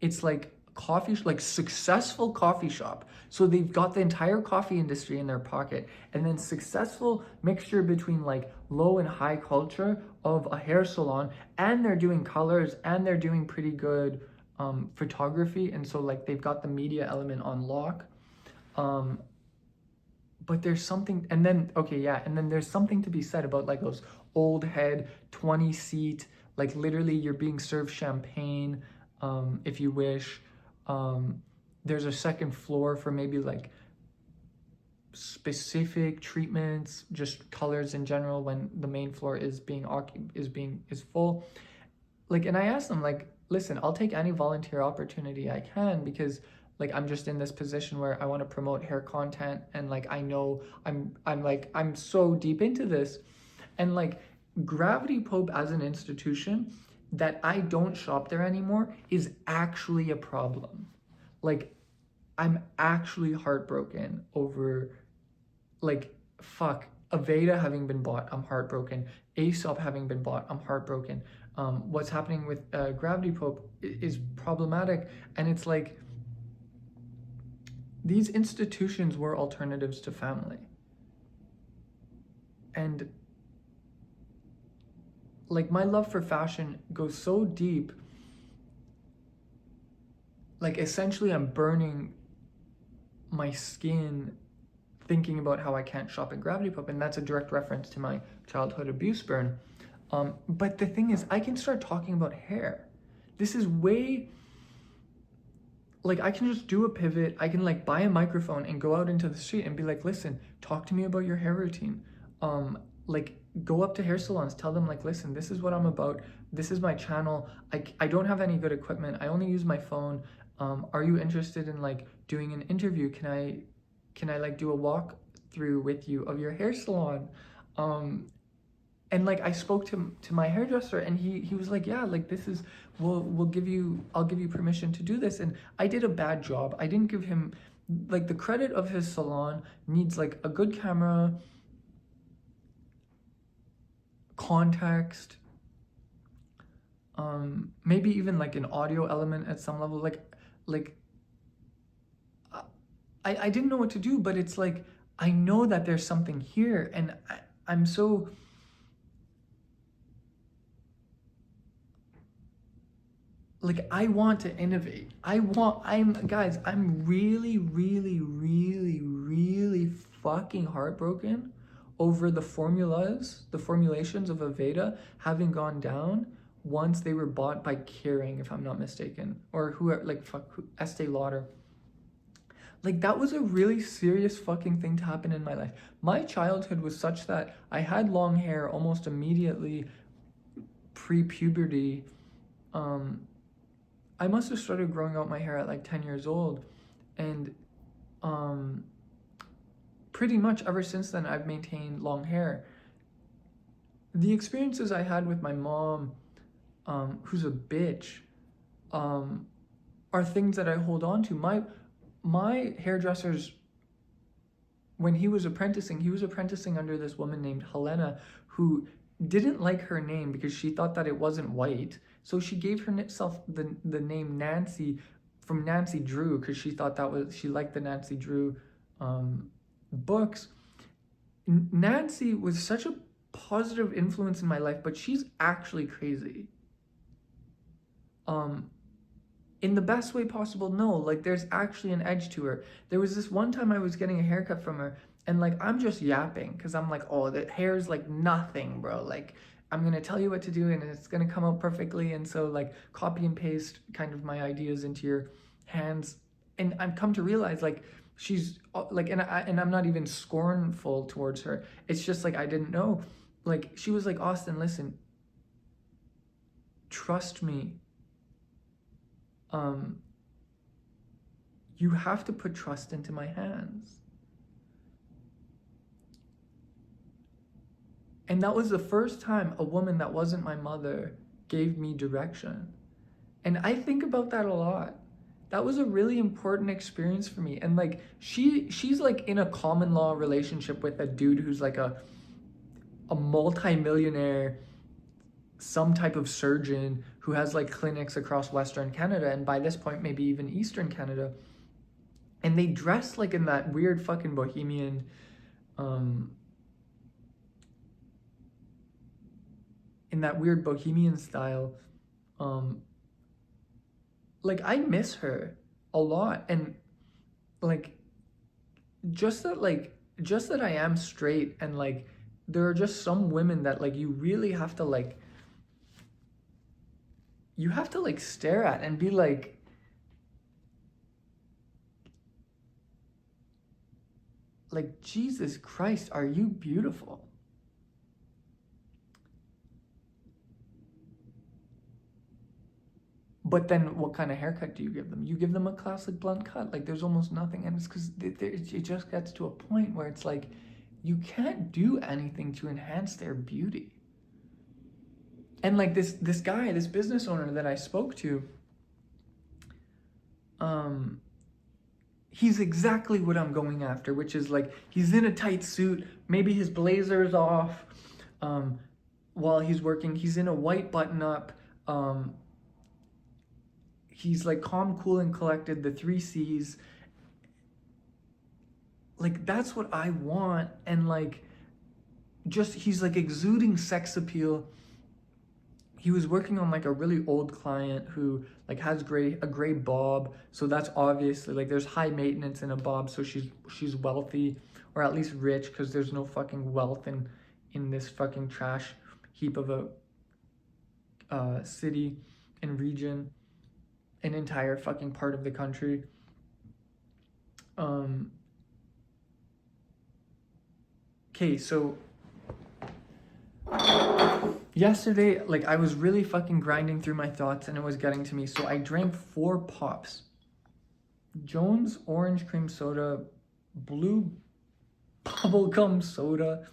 It's like like successful coffee shop. So they've got the entire coffee industry in their pocket, and then successful mixture between like low and high culture of a hair salon, and they're doing colors, and they're doing pretty good photography, and so like they've got the media element on lock. Um, but there's something, and then okay, yeah, and then there's something to be said about like those old head 20 seat, like literally you're being served champagne, if you wish. um there's a second floor for maybe like specific treatments, just colors in general, when the main floor is full. Like, and I asked them, like, listen, I'll take any volunteer opportunity I can, because like I'm just in this position where I want to promote hair content, and like I know I'm so deep into this. And like Gravity Pope as an institution, that I don't shop there anymore is actually a problem. Like, I'm actually heartbroken over, like, fuck, Aveda having been bought, I'm heartbroken. Aesop having been bought, I'm heartbroken. What's happening with Gravity Pope is problematic. And it's like, these institutions were alternatives to family. And like my love for fashion goes so deep. Like essentially I'm burning my skin thinking about how I can't shop at Gravity Pope, and that's a direct reference to my childhood abuse burn. But the thing is, I can start talking about hair. This is way, like, I can just do a pivot. I can like buy a microphone and go out into the street and be like, listen, talk to me about your hair routine. Like, go up to hair salons, tell them like, listen, this is what I'm about. This is my channel. I don't have any good equipment. I only use my phone. Are you interested in like doing an interview? Can I like do a walk through with you of your hair salon? And like I spoke to my hairdresser, and he was like, yeah, like this is, I'll give you permission to do this. And I did a bad job. I didn't give him like the credit of his salon. Needs like a good camera, context, maybe even like an audio element at some level. Like I didn't know what to do, but it's like I know that there's something here, and I'm so, like, I want to innovate. I'm really, really, really, really fucking heartbroken over the formulations of Aveda having gone down once they were bought by Kering, if I'm not mistaken, or whoever, like, Estee Lauder. Like, that was a really serious fucking thing to happen in my life. My childhood was such that I had long hair almost immediately pre-puberty. I must have started growing out my hair at like 10 years old. And pretty much ever since then, I've maintained long hair. The experiences I had with my mom, who's a bitch, are things that I hold on to. My hairdressers, when he was apprenticing under this woman named Helena, who didn't like her name because she thought that it wasn't white. So she gave herself the name Nancy, from Nancy Drew, because she thought she liked the Nancy Drew books. Nancy was such a positive influence in my life, but she's actually crazy. In the best way possible, no. Like, there's actually an edge to her. There was this one time I was getting a haircut from her, and like I'm just yapping because I'm like, oh, the hair's like nothing, bro. Like, I'm gonna tell you what to do and it's gonna come out perfectly. And so like copy and paste kind of my ideas into your hands. And I've come to realize like she's like, and I'm not even scornful towards her. It's just like I didn't know. Like, she was like, Austin, listen, trust me. You have to put trust into my hands. And that was the first time a woman that wasn't my mother gave me direction. And I think about that a lot. That was a really important experience for me. And like she's like in a common law relationship with a dude who's like a multi-millionaire, some type of surgeon who has like clinics across Western Canada, and by this point maybe even Eastern Canada, and they dress like in that weird fucking bohemian style. Like I miss her a lot, and like just that I am straight, and like there are just some women that like you really have to like stare at and be like Jesus Christ, are you beautiful? But then what kind of haircut do you give them? You give them a classic blunt cut. Like there's almost nothing. And it's because it just gets to a point where it's like, you can't do anything to enhance their beauty. And like this guy, this business owner that I spoke to, he's exactly what I'm going after, which is like, he's in a tight suit, maybe his blazer's off, while he's working, he's in a white button up, he's like calm, cool, and collected, the 3 C's. Like that's what I want. And like, just, he's like exuding sex appeal. He was working on like a really old client who like has a gray bob, so that's obviously like there's high maintenance in a bob, so she's wealthy, or at least rich, because there's no fucking wealth in this fucking trash heap of a city and region, an entire fucking part of the country. Okay, so yesterday, like I was really fucking grinding through my thoughts and it was getting to me, so I drank 4 pops. Jones orange cream soda, blue bubblegum soda,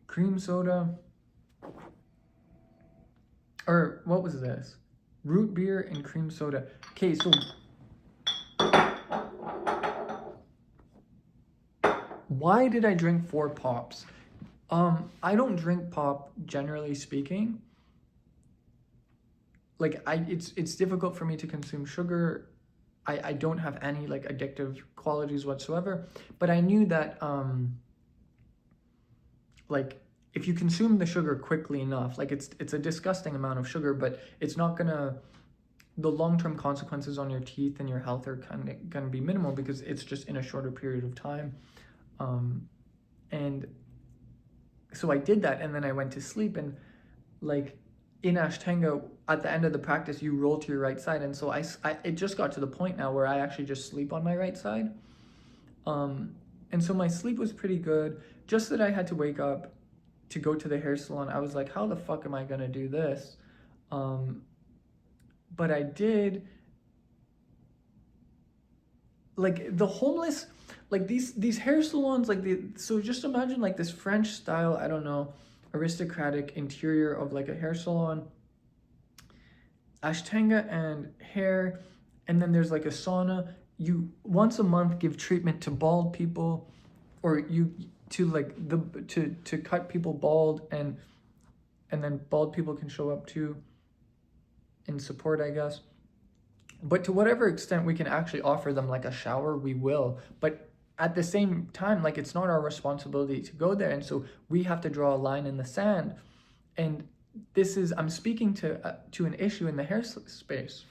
cream soda, or what was this? Root beer and cream soda. Okay, so why did I drink 4 pops? I don't drink pop, generally speaking. Like it's difficult for me to consume sugar. I don't have any like addictive qualities whatsoever. But I knew that like if you consume the sugar quickly enough, like it's a disgusting amount of sugar, but it's not gonna, the long-term consequences on your teeth and your health are kind of gonna be minimal because it's just in a shorter period of time. And so I did that, and then I went to sleep, and like in Ashtanga, at the end of the practice, you roll to your right side, and so it just got to the point now where I actually just sleep on my right side. And so my sleep was pretty good, just that I had to wake up to go to the hair salon. I was like, how the fuck am I gonna do this? But I did. Like the homeless, like these hair salons, like so just imagine like this French style, I don't know, aristocratic interior of like a hair salon, Ashtanga and hair, and then there's like a sauna. You once a month give treatment to bald people, or to cut people bald, and then bald people can show up too in support, I guess. But to whatever extent we can actually offer them like a shower, we will. But at the same time, like it's not our responsibility to go there, and so we have to draw a line in the sand. And this is, I'm speaking to an issue in the hair space.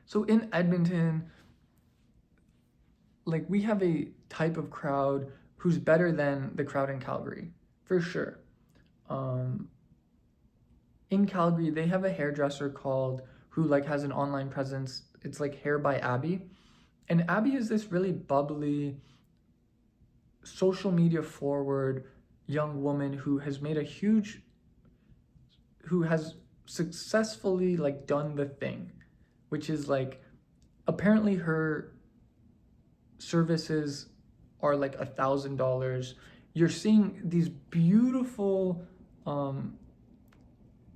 So in Edmonton, like we have a type of crowd who's better than the crowd in Calgary, for sure. In Calgary, they have a hairdresser who like has an online presence. It's like Hair by Abby. And Abby is this really bubbly, social media forward young woman who has successfully like done the thing, which is like, apparently her services are like $1,000. You're seeing these beautiful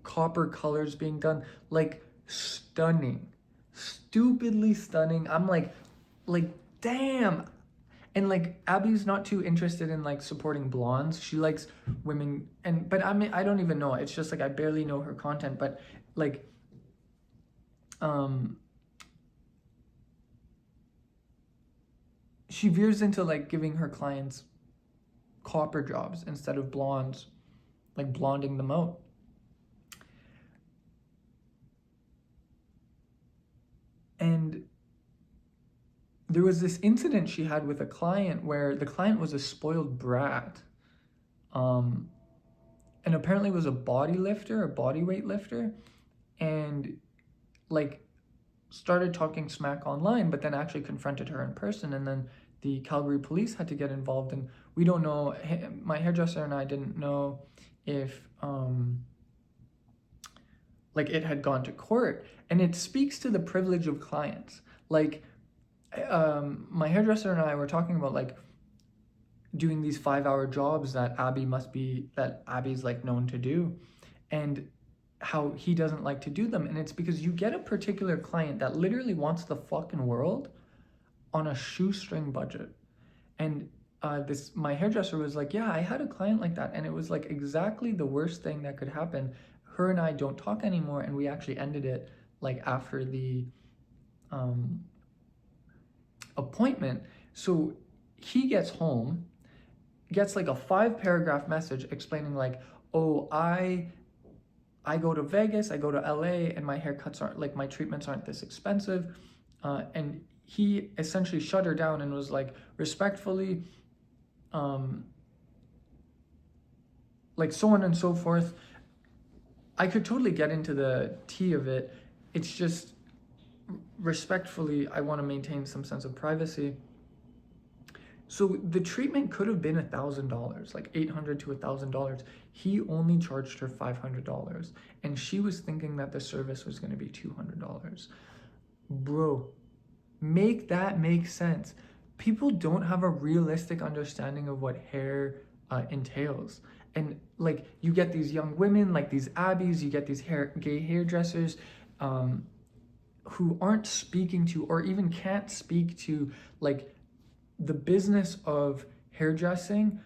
copper colors being done, like stunning, stupidly stunning. I'm like damn. And like Abby's not too interested in like supporting blondes. She likes women, but I mean I don't even know. It's just like I barely know her content, but like she veers into like giving her clients copper jobs instead of blondes, like blonding them out. And there was this incident she had with a client where the client was a spoiled brat, and apparently was a body lifter, a body weight lifter, and like started talking smack online, but then actually confronted her in person. And then the Calgary police had to get involved, and we don't know, my hairdresser and I didn't know if like it had gone to court. And it speaks to the privilege of clients. Like my hairdresser and I were talking about like doing these 5-hour jobs that Abby's like known to do, and how he doesn't like to do them. And it's because you get a particular client that literally wants the fucking world on a shoestring budget. And my hairdresser was like, yeah, I had a client like that, and it was like exactly the worst thing that could happen. Her and I don't talk anymore, and we actually ended it like after the appointment. So he gets home, gets like a 5-paragraph message explaining like, oh, I go to Vegas, I go to LA, and my haircuts aren't like, my treatments aren't this expensive. And he essentially shut her down and was like, respectfully, like so on and so forth. I could totally get into the tea of it. It's just, respectfully, I want to maintain some sense of privacy. So the treatment could have been $1,000, like $800 to $1,000. He only charged her $500, and she was thinking that the service was going to be $200. Bro, make that make sense. People don't have a realistic understanding of what hair entails. And like you get these young women, like these Abbies, you get these gay hairdressers who aren't speaking to, or even can't speak to, like the business of hairdressing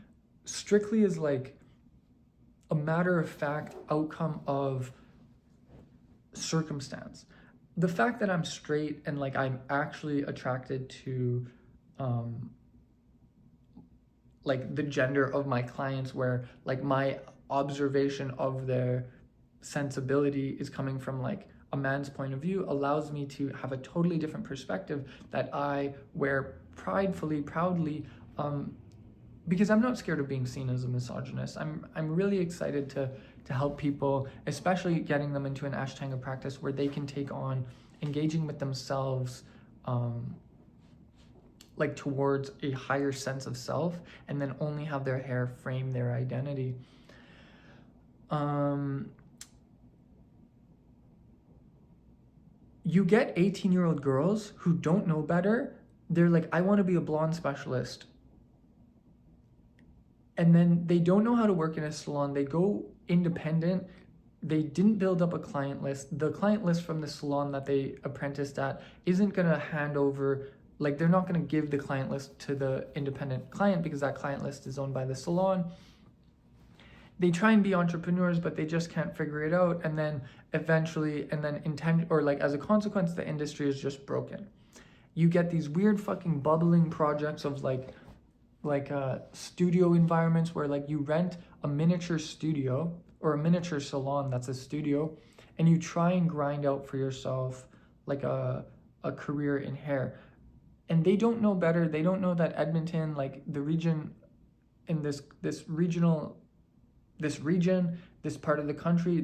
strictly is like a matter of fact outcome of circumstance. The fact that I'm straight and like I'm actually attracted to like the gender of my clients, where like my observation of their sensibility is coming from like a man's point of view, allows me to have a totally different perspective that I wear proudly, because I'm not scared of being seen as a misogynist. I'm really excited to help people, especially getting them into an Ashtanga practice where they can take on engaging with themselves, like towards a higher sense of self, and then only have their hair frame their identity. You get 18-year-old girls who don't know better. They're like, I want to be a blonde specialist. And then they don't know how to work in a salon. They go independent. They didn't build up a client list. The client list from the salon that they apprenticed at isn't going to hand over, like they're not going to give the client list to the independent client because that client list is owned by the salon. They try and be entrepreneurs, but they just can't figure it out. And then eventually, as a consequence, the industry is just broken. You get these weird fucking bubbling projects of like studio environments where like you rent a miniature studio or a miniature salon that's a studio, and you try and grind out for yourself like a career in hair. And they don't know better. They don't know that Edmonton, like the region in this part of the country,